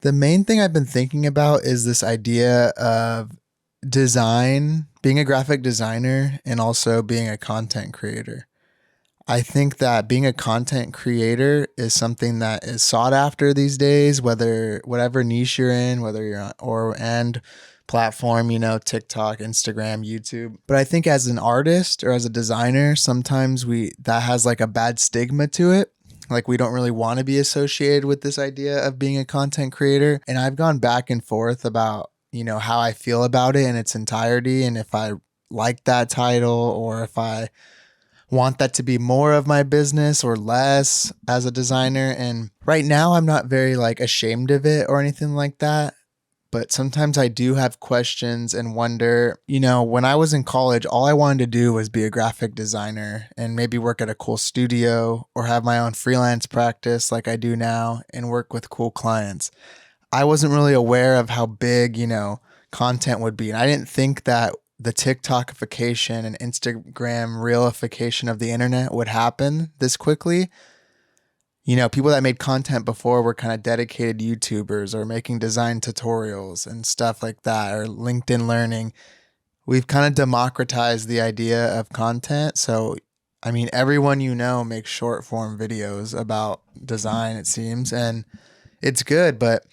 The main thing I've been thinking about is this idea of design, being a graphic designer, and also being a content creator. I think that being a content creator is something that is sought after these days, whether whatever niche you're in, whether you're on and platform, TikTok, Instagram, YouTube. But I think as an artist or as a designer, sometimes we that has like a bad stigma to it. Like we don't really want to be associated with this idea of being a content creator. And I've gone back and forth about, how I feel about it in its entirety and if I like that title or if I want that to be more of my business or less as a designer. And right now I'm not very like ashamed of it or anything like that. But sometimes I do have questions and wonder, when I was in college, all I wanted to do was be a graphic designer and maybe work at a cool studio or have my own freelance practice like I do now and work with cool clients. I wasn't really aware of how big, content would be. And I didn't think that the TikTokification and Instagram realification of the internet would happen this quickly. People that made content before were kind of dedicated YouTubers or making design tutorials and stuff like that, or LinkedIn Learning. We've kind of democratized the idea of content. So, everyone makes short form videos about design, it seems, and it's good, but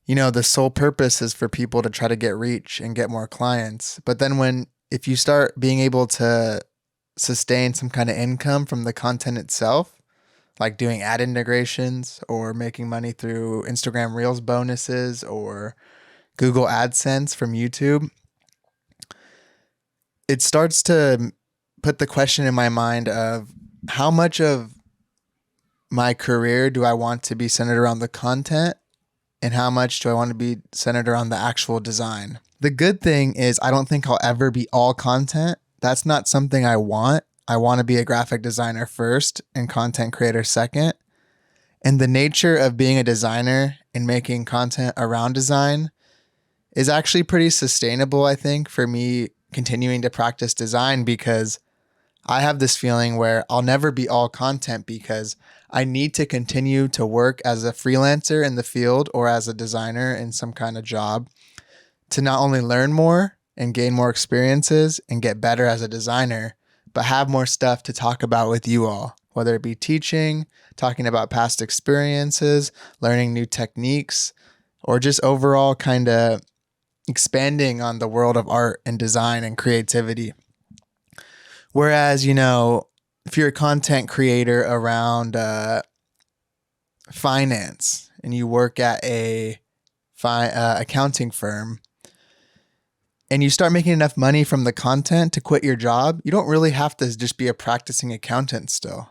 the sole purpose is for people to try to get reach and get more clients. But then if you start being able to sustain some kind of income from the content itself, like doing ad integrations or making money through Instagram Reels bonuses or Google AdSense from YouTube, it starts to put the question in my mind of how much of my career do I want to be centered around the content and how much do I want to be centered around the actual design. The good thing is I don't think I'll ever be all content. That's not something I want. I want to be a graphic designer first and content creator second. And the nature of being a designer and making content around design is actually pretty sustainable, I think, for me continuing to practice design, because I have this feeling where I'll never be all content because I need to continue to work as a freelancer in the field or as a designer in some kind of job to not only learn more and gain more experiences and get better as a designer, but have more stuff to talk about with you all, whether it be teaching, talking about past experiences, learning new techniques, or just overall kind of expanding on the world of art and design and creativity. Whereas, if you're a content creator around finance and you work at a accounting firm, and you start making enough money from the content to quit your job, you don't really have to just be a practicing accountant still.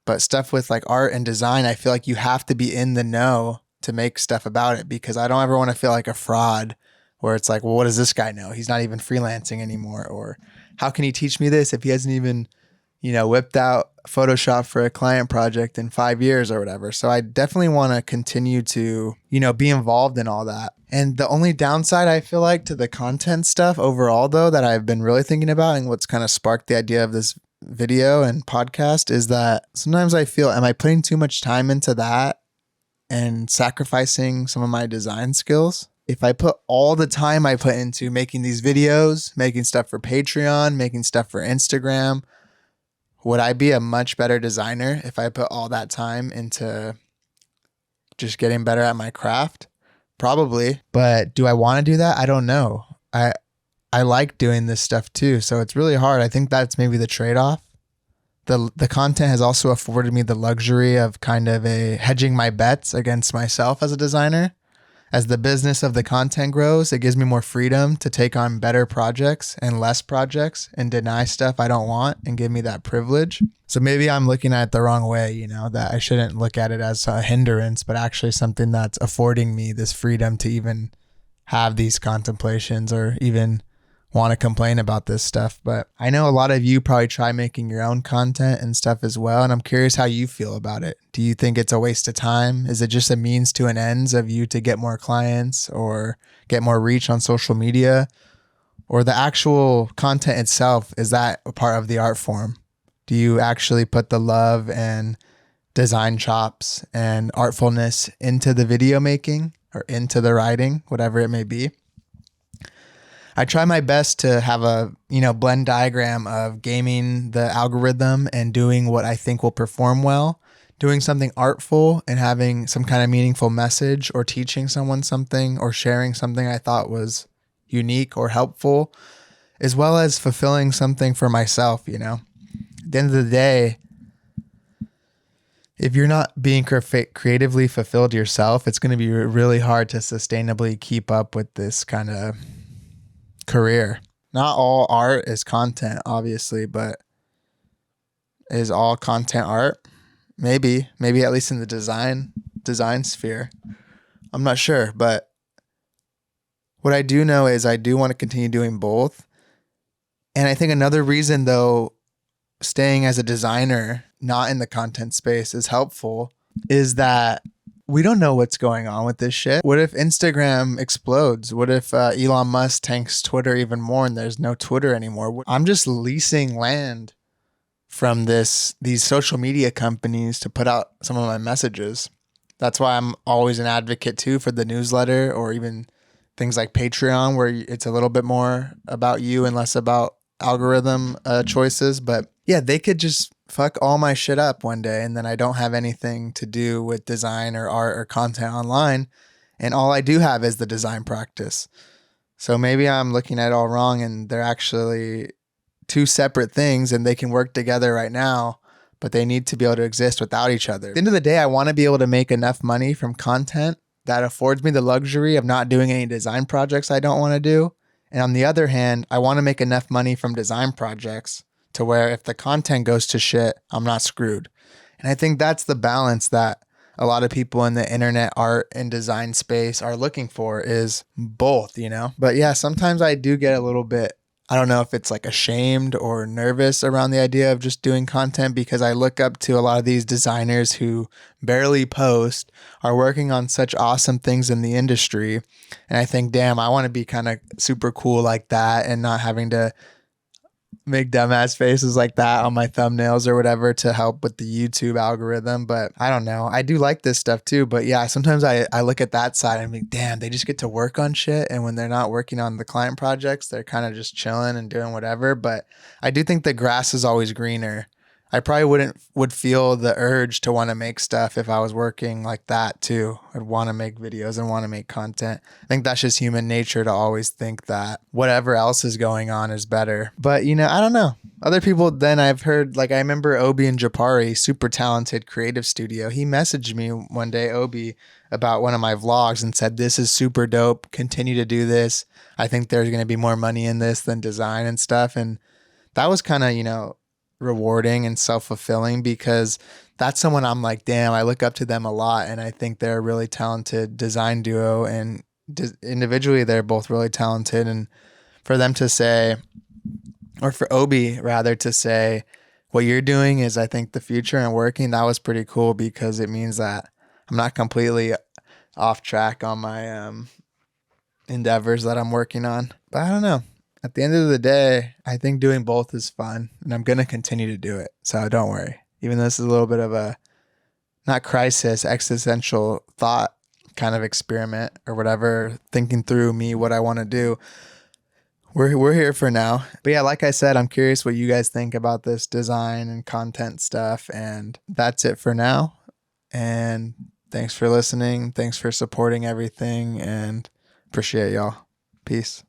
But stuff with like art and design, I feel like you have to be in the know to make stuff about it, because I don't ever want to feel like a fraud where it's like, well, what does this guy know? He's not even freelancing anymore. Or how can he teach me this if he hasn't even, whipped out Photoshop for a client project in 5 years or whatever. So I definitely want to continue to, be involved in all that. And the only downside I feel like to the content stuff overall, though, that I've been really thinking about and what's kind of sparked the idea of this video and podcast is that sometimes I feel, am I putting too much time into that and sacrificing some of my design skills? If I put all the time I put into making these videos, making stuff for Patreon, making stuff for Instagram, would I be a much better designer if I put all that time into just getting better at my craft? Probably. But do I want to do that? I don't know. I like doing this stuff too. So it's really hard. I think that's maybe the trade-off. The content has also afforded me the luxury of kind of hedging my bets against myself as a designer. As the business of the content grows, it gives me more freedom to take on better projects and less projects and deny stuff I don't want and give me that privilege. So maybe I'm looking at it the wrong way, that I shouldn't look at it as a hindrance, but actually something that's affording me this freedom to even have these contemplations or even want to complain about this stuff. But I know a lot of you probably try making your own content and stuff as well. And I'm curious how you feel about it. Do you think it's a waste of time? Is it just a means to an ends of you to get more clients or get more reach on social media? Or the actual content itself, is that a part of the art form? Do you actually put the love and design chops and artfulness into the video making or into the writing, whatever it may be. I try my best to have a, blend diagram of gaming the algorithm and doing what I think will perform well, doing something artful and having some kind of meaningful message, or teaching someone something, or sharing something I thought was unique or helpful, as well as fulfilling something for myself, At the end of the day, if you're not being creatively fulfilled yourself, it's going to be really hard to sustainably keep up with this kind of career. Not all art is content, obviously, but is all content art? Maybe at least in the design sphere. I'm not sure, but what I do know is I do want to continue doing both. And I think another reason, though, staying as a designer, not in the content space, is helpful is that we don't know what's going on with this shit. What if Instagram explodes? What if Elon Musk tanks Twitter even more and there's no Twitter anymore? I'm just leasing land from these social media companies to put out some of my messages. That's why I'm always an advocate too for the newsletter, or even things like Patreon, where it's a little bit more about you and less about algorithm choices. But yeah, they could just fuck all my shit up one day, and then I don't have anything to do with design or art or content online, and all I do have is the design practice. So maybe I'm looking at it all wrong, and they're actually two separate things, and they can work together right now, but they need to be able to exist without each other. At the end of the day, I want to be able to make enough money from content that affords me the luxury of not doing any design projects I don't want to do. And on the other hand, I want to make enough money from design projects to where if the content goes to shit, I'm not screwed. And I think that's the balance that a lot of people in the internet art and design space are looking for, is both, But yeah, sometimes I do get a little bit, I don't know if it's like ashamed or nervous around the idea of just doing content, because I look up to a lot of these designers who barely post, are working on such awesome things in the industry. And I think, damn, I want to be kind of super cool like that and not having to make dumbass faces like that on my thumbnails or whatever to help with the YouTube algorithm. But I don't know. I do like this stuff too. But yeah, sometimes I look at that side and think, damn, they just get to work on shit. And when they're not working on the client projects, they're kind of just chilling and doing whatever. But I do think the grass is always greener. I probably would feel the urge to want to make stuff if I was working like that too. I'd want to make videos and want to make content. I think that's just human nature to always think that whatever else is going on is better. But I don't know. Other people, then I've heard, like I remember Obi and Japari, super talented creative studio. He messaged me one day, Obi, about one of my vlogs and said, "This is super dope. Continue to do this. I think there's going to be more money in this than design and stuff." And that was kind of, rewarding and self-fulfilling, because that's someone I'm like, damn, I look up to them a lot, and I think they're a really talented design duo, and individually they're both really talented. And for them to say, or for Obi rather to say, what you're doing is, I think, the future and working, that was pretty cool, because it means that I'm not completely off track on my endeavors that I'm working on. But I don't know. At the end of the day, I think doing both is fun, and I'm going to continue to do it. So don't worry. Even though this is a little bit of a, not crisis, existential thought kind of experiment or whatever, thinking through me, what I want to do, we're here for now. But yeah, like I said, I'm curious what you guys think about this design and content stuff. And that's it for now. And thanks for listening. Thanks for supporting everything, and appreciate y'all. Peace.